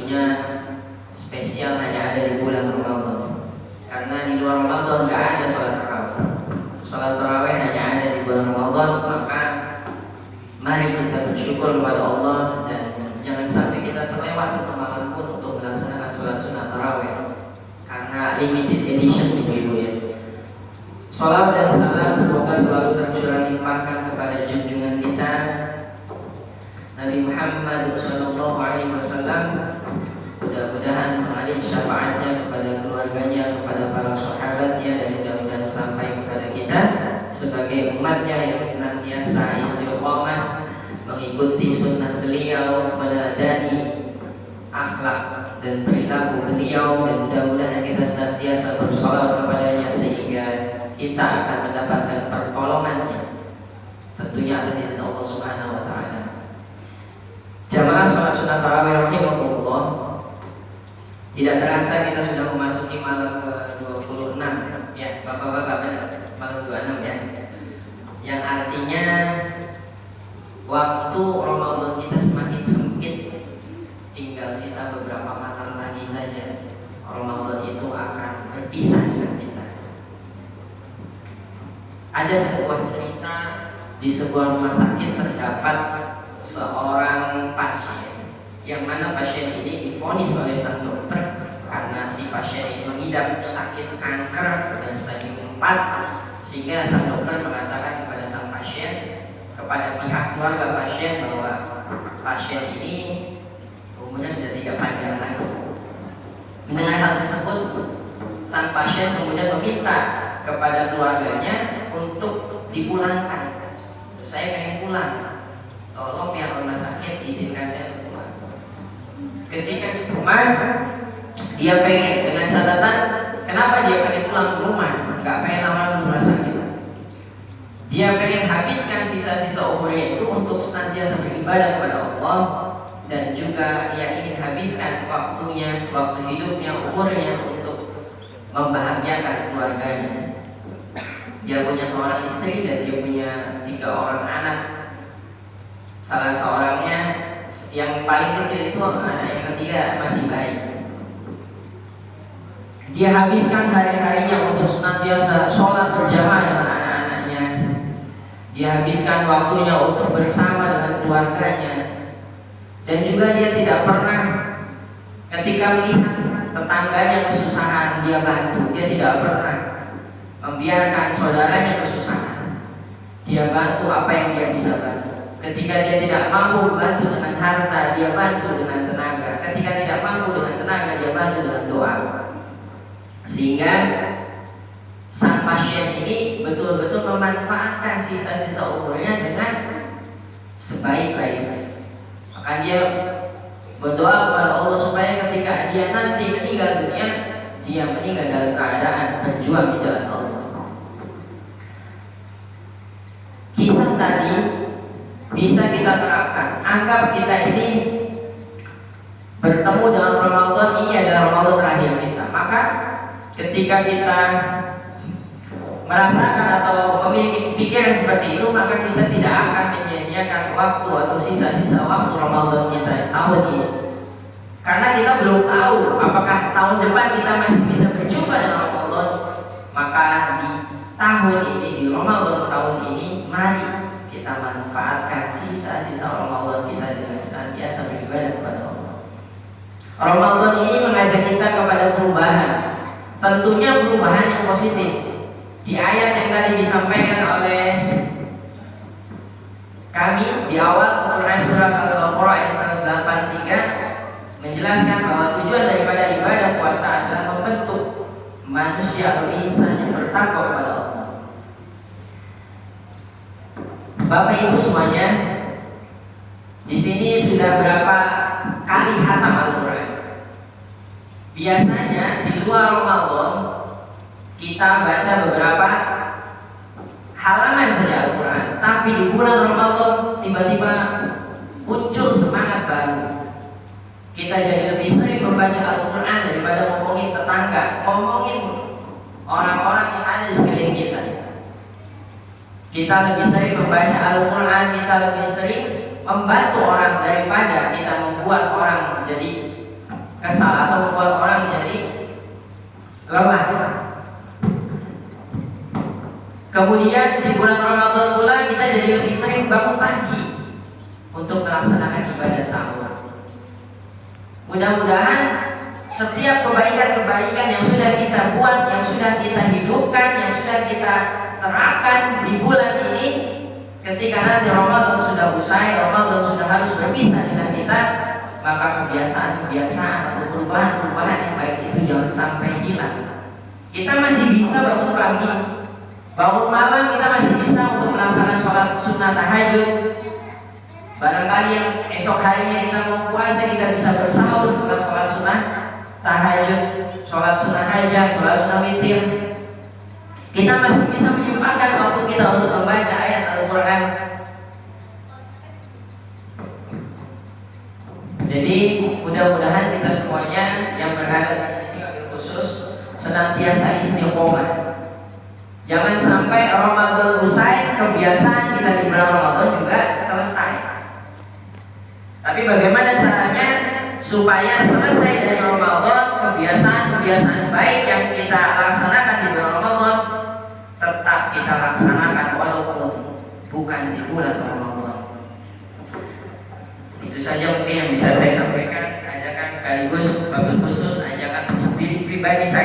tentunya spesial hanya ada di bulan Ramadan. Karena di luar Ramadan nggak ada sholat tarawih. Sholat tarawih hanya ada di bulan Ramadan. Maka mari kita bersyukur kepada Allah dan jangan sampai kita terlewat satu malam pun untuk melaksanakan sholat sunnah tarawih. Karena limited edition begitu ya. Salam dan salam semoga selalu tercurah limpahkan kepada junjungan kita Nabi Muhammad SAW. Mudah-mudahan mengalir syafaatnya kepada keluarganya, kepada para sahabatnya, dan mudah-mudahan sampai kepada kita sebagai umatnya yang senantiasa istiqomah mengikuti sunnah beliau, meneladani akhlak dan perilaku beliau, dan mudah-mudahan kita senantiasa bersolawat kepadanya sehingga kita akan mendapatkan pertolongannya tentunya atas izin Allah Subhanahu wa taala. Jamaah salat sunnah tarawih rahimahullah, tidak terasa kita sudah memasuki malam ke-26 ya, Bapak-bapak, benar, malam 26 ya. Yang artinya waktu Ramadan kita semakin sempit, tinggal sisa beberapa malam lagi saja Ramadan itu akan berpisah dengan kita. Ada sebuah cerita di sebuah rumah sakit terdapat seorang pasien yang mana pasien ini divonis oleh sang dokter karena si pasien ini mengidap sakit kanker dan stadium 4, sehingga sang dokter mengatakan kepada sang pasien, kepada pihak keluarga pasien, bahwa pasien ini umurnya sudah tidak panjang lagi. Mendengar hal tersebut, sang pasien kemudian meminta kepada keluarganya untuk dipulangkan. Saya pengen pulang, tolong pihak rumah sakit izinkan saya untuk pulang. Ketika di rumah, dia pengen, dengan catatan, kenapa dia pengen pulang ke rumah, nggak pengen lama di rumah sakit. Dia pengen habiskan sisa-sisa umurnya itu untuk senantiasa beribadah kepada Allah, dan juga ia ingin habiskan waktunya, waktu hidupnya, umurnya untuk membahagiakan keluarganya. Dia punya seorang istri dan dia punya 3 orang anak. Salah seorangnya yang paling kecil itu anak yang ketiga masih bayi. Dia habiskan hari-harinya untuk senantiasa sholat berjamaah dengan anak-anaknya. Dia habiskan waktunya untuk bersama dengan keluarganya. Dan juga dia tidak pernah ketika melihat tetangganya kesusahan dia bantu. Dia tidak pernah membiarkan saudaranya kesusahan. Dia bantu apa yang dia bisa bantu. Ketika dia tidak mampu bantu dengan harta, dia bantu dengan tenaga. Ketika tidak mampu dengan tenaga, dia bantu dengan doa. Sehingga sang pasien ini betul-betul memanfaatkan sisa-sisa umurnya dengan sebaik-baiknya. Maka dia berdoa kepada Allah supaya ketika dia nanti meninggal dunia, dia meninggal dalam keadaan berjuang di jalan Allah. Kisah tadi bisa kita terapkan. Anggap kita ini bertemu dengan Ramadan, ini adalah Ramadan terakhir kita. Maka ketika kita merasakan atau memiliki pikiran seperti itu, maka kita tidak akan menyia-nyiakan waktu atau sisa-sisa waktu Ramadan kita tahun ini. Karena kita belum tahu apakah tahun depan kita masih bisa berjumpa dengan Ramadan. Maka di tahun ini, di Ramadan tahun ini, mari kita manfaatkan sisa-sisa Ramadan kita dengan senantiasa beribadah kepada Allah. Ramadan ini mengajak kita kepada perubahan, tentunya perubahan yang positif. Di ayat yang tadi disampaikan oleh kami di awal Quran surah Al-Baqarah ayat 183 menjelaskan bahwa tujuan daripada ibadah puasa adalah membentuk manusia atau insan yang bertakwa kepada Allah. Bapak Ibu semuanya, di sini sudah berapa kali khatam Al-Quran? Biasanya di luar Ramadan kita baca beberapa halaman saja Al-Quran, tapi di bulan Ramadan tiba-tiba muncul semangat baru. Kita jadi lebih sering membaca Al-Quran daripada ngomongin tetangga, ngomongin orang-orang yang ada di sekeliling kita. Kita lebih sering membaca Al-Quran, kita lebih sering membantu orang daripada kita membuat orang jadi kesal atau membuat orang menjadi lelah. Kemudian di bulan Ramadan pula kita jadi lebih sering bangun pagi untuk melaksanakan ibadah sahur. Mudah-mudahan setiap kebaikan-kebaikan yang sudah kita buat, yang sudah kita hidupkan, yang sudah kita terapkan di bulan ini, ketika nanti Ramadan sudah usai, Ramadan sudah harus berpisah dengan kita, maka kebiasaan-kebiasaan atau perubahan-perubahan yang baik itu jangan sampai hilang. Kita masih bisa bangun pagi, bangun malam kita masih bisa untuk melaksanakan sholat sunnah tahajud. Barangkali yang esok harinya kita mau puasa, kita bisa bersahur setelah sholat sunnah tahajud, sholat sunnah hajat, sholat sunnah witir. Kita masih bisa menyempatkan waktu kita untuk membaca ayat Al-Quran. Jadi mudah-mudahan kita semuanya yang berada di sini wabil khusus senantiasa istiqomah. Jangan sampai Ramadan usai, kebiasaan kita di bulan Ramadan juga selesai. Tapi bagaimana caranya supaya selesai dari Ramadan, kebiasaan-kebiasaan baik yang kita laksanakan di bulan Ramadan tetap kita laksanakan walaupun bukan di bulan Ramadan. Itu saja mungkin yang bisa saya sampaikan, ajakan sekaligus wabil khusus ajakan untuk diri pribadi saya.